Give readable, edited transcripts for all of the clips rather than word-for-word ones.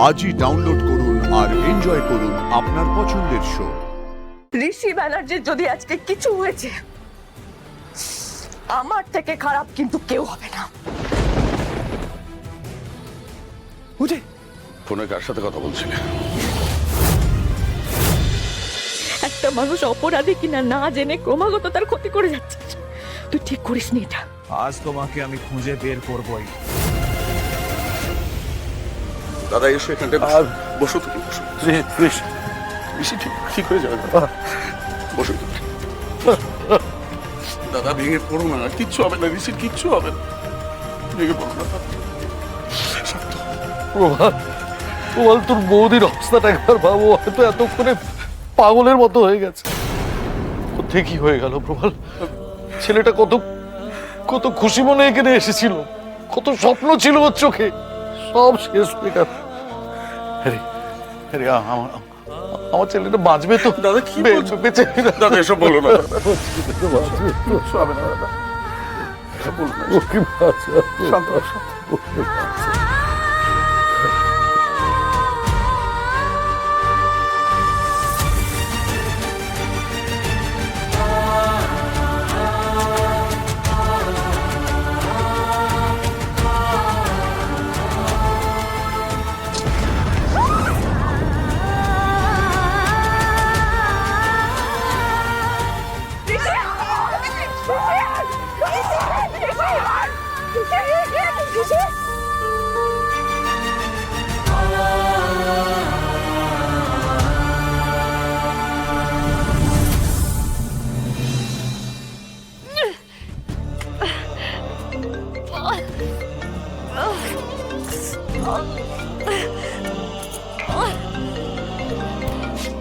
আজই ডাউনলোড করুন আর এনজয় করুন আপনার পছন্দের শো। ঋষি ব্যানার্জির যদি আজকে কিছু হয়েছে, আমার থেকে খারাপ কিন্তু কেউ হবে না। ফোনে কার সাথে কথা বলছিলে? একটা মানুষ অপরাধী কিনা না জেনে ক্রমাগত তার ক্ষতি করে যাচ্ছে। তুই ঠিক করিস নি এটা। আজ তোমাকে আমি খুঁজে বের করবই। দাদা এসো এখানটা বসো, তুমি বসো। ঋষি ঠিক হয়ে যাবে দাদা, বসো। দাদা ভেঙে পড়ো না, কিচ্ছু হবে না, ঋষির কিচ্ছু হবে না, ভেঙে পড়ো না। প্রভাল, তোর বৌদির অবস্থাটা একবার ভাবো, হয়তো এতক্ষণে পাগলের মতো হয়ে গেছে। কোথায় কি হয়ে গেল প্রভাল? ছেলেটা কত কত খুশি মনে এখানে এসেছিল, কত স্বপ্ন ছিল ওর চোখে, সব শেষ হয়ে গেল। আমার ছেলেটা বাঁচবে তো? দাদা কি বলছো? বেঁচে দাদা এসব বলো না, বাঁচবে, কিচ্ছু হবে না দাদা, এসব বলো না। ওকে বাঁচাবো। শান্ত হও, শান্ত হও। ওকে বাঁচাবো।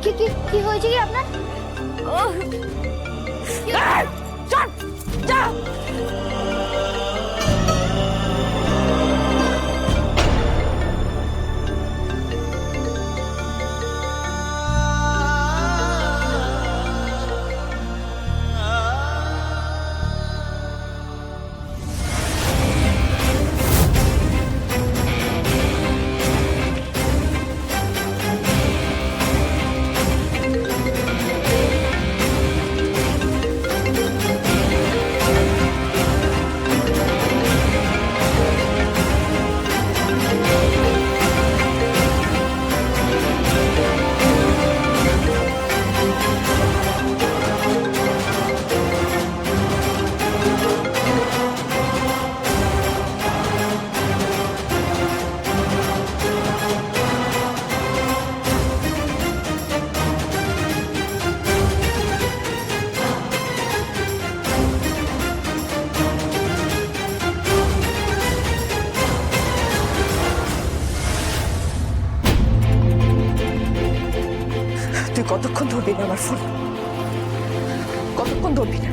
কি কি কি হয়েছে কি আপনার? তুই কতক্ষণ ধরবি না আমার ফোন? কতক্ষণ ধরবি না?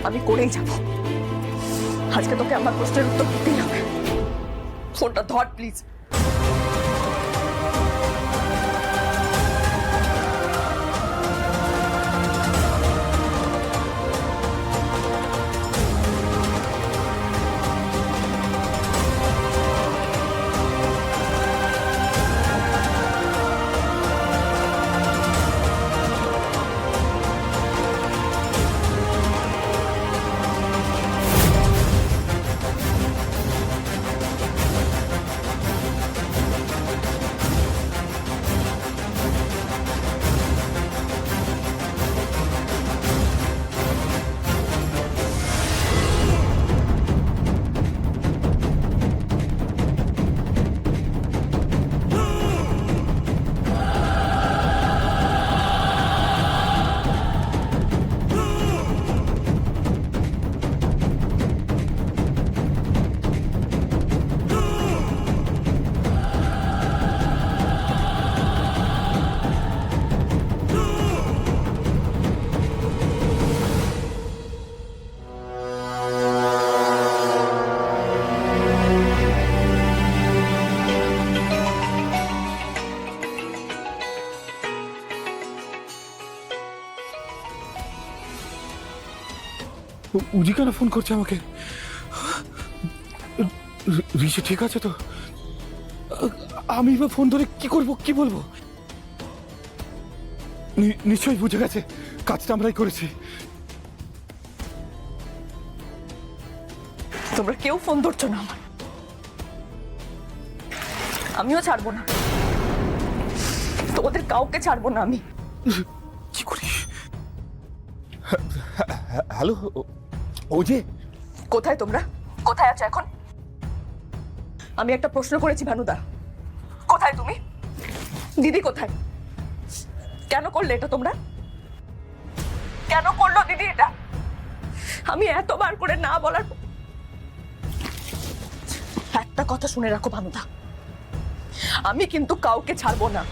আমি করেই যাব। আজকে তোকে আমার প্রশ্নের উত্তর দিতেই হবে। ফোনটা ধর প্লিজ। উজি কেন ফোন করছে আমাকে? ঋষি ঠিক আছে তো? আমি বা ফোন ধরে কি করব, কি বলবো? নিশ্চয়ই বুঝে গেছে কাজটা আমরাই করেছি। তোমরা কেউ ফোন ধরছো না আমার, আমিও ছাড়বো না, তোমাদের কাউকে ছাড়বো না আমি। কি করি? হ্যালো, ও যে কোথায় তোমরা? কোথায় আছো এখন? আমি একটা প্রশ্ন করেছি ভানুদা, কোথায় তুমি? দিদি কোথায়? কেন করলে এটা তোমরা? কেন করলো দিদি এটা? আমি এতবার করে না বলার একটা কথা শুনে রাখো ভানুদা, আমি কিন্তু কাউকে ছাড়বো না।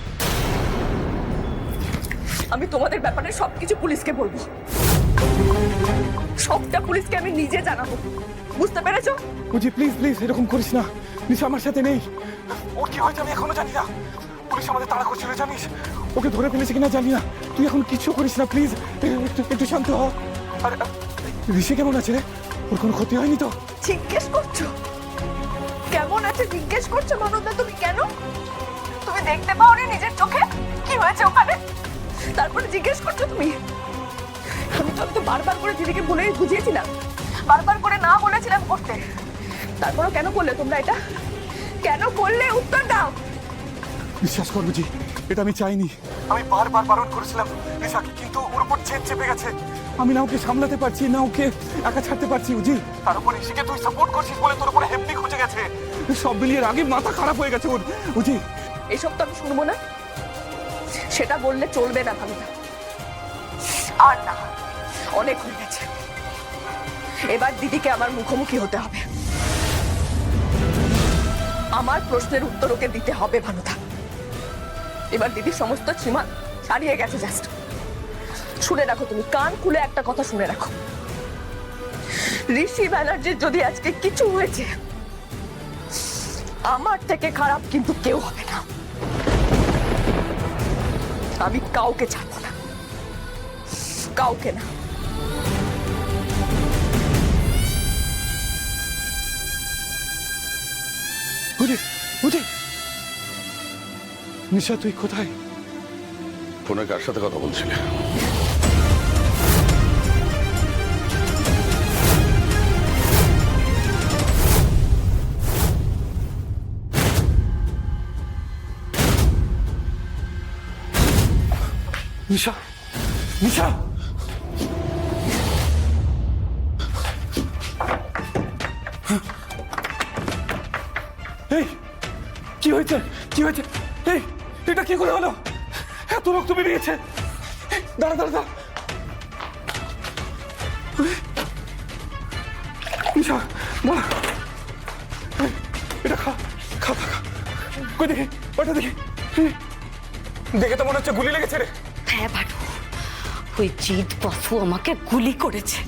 আমি তোমাদের ব্যাপারে সবকিছু পুলিশকে বলবো, সবটা পুলিশকে আমি নিজে জানাবো, বুঝতে পেরেছো? বুঝি প্লিজ প্লিজ এরকম করিস না। নিশা আমার সাথে নেই, ওর কি হয়েছে আমি এখনো জানি না। পুলিশ আমাদের তাড়া করছিল জানিস, ওকে ধরে ফেলেছে কিনা জানি না। তুই এখন কিছু করিস না প্লিজ, একটু শান্ত হ। আর ঋষি কেমন আছে রে? ওর কোনো ক্ষতি হয়নি তো? জিজ্ঞেস করছো কেমন আছে? জিজ্ঞেস করছো ভানুদা তুমি? কেন তুমি দেখতে পাওনি নিজের চোখে কি হয়েছে ওখানে? তারপরে জিজ্ঞেস করছো তুমি? আমি তো বারবার করে দিদিকে বলে বুঝিয়েছিলাম, বারবার করে না বলেছিলাম করতে, তারপরে কেন করলে তোমরা এটা? কেন করলে? উত্তর দাও। বিশ্বাস কর বুঝি, এটা আমি চাইনি। আমি বারবার বারণ করেছিলাম নিশাকে, কিন্তু ওর উপর ছেদ চেপে গেছে। আমি না ওকে সামলাতে পারছি, না ওকে একা ছাড়তে পারছি বুঝি। তার উপর ঋষিকে তুই সাপোর্ট করছিস বলে তোর উপর হেমনি খুঁজে গেছে। সব মিলিয়ে আগে মাথা খারাপ হয়ে গেছে ওর বুঝি। এসব তো আমি শুনবো না, সেটা বললে চলবে না ভানুদা। আর না, অনেক হয়ে গেছে, এবার দিদিকে আমার মুখোমুখি হতে হবে, আমার প্রশ্নের উত্তর ওকে দিতে হবে ভানুদা। এবার দিদির সমস্ত সীমা ছাড়িয়ে গেছে। জাস্ট শুনে রাখো, তুমি কান খুলে একটা কথা শুনে রাখো, ঋষি ব্যানার্জির যদি আজকে কিছু হয়েছে, আমার থেকে খারাপ কিন্তু কেউ হবে না। আমি কাউকে ছাড়বো না, কাউকে না। বুঝি বুঝি। নিশা তুই কোথায়? ফোনে কার সাথে কথা বলছিলে? নিশা, নিশা, এই কি হয়েছে? কি হয়েছে? এই এটা কি করে হলো? এত রক্ত বেরিয়েছে। দাঁড়া দাঁড়া দাঁড়া। নিশা বলা, এটা খা খা খা খা। কই দেখি, ওটা দেখি। দেখে তো মনে হচ্ছে গুলি লেগেছে রে। হ্যাঁ ভানু, ওই জিদ পশু আমাকে গুলি করেছে।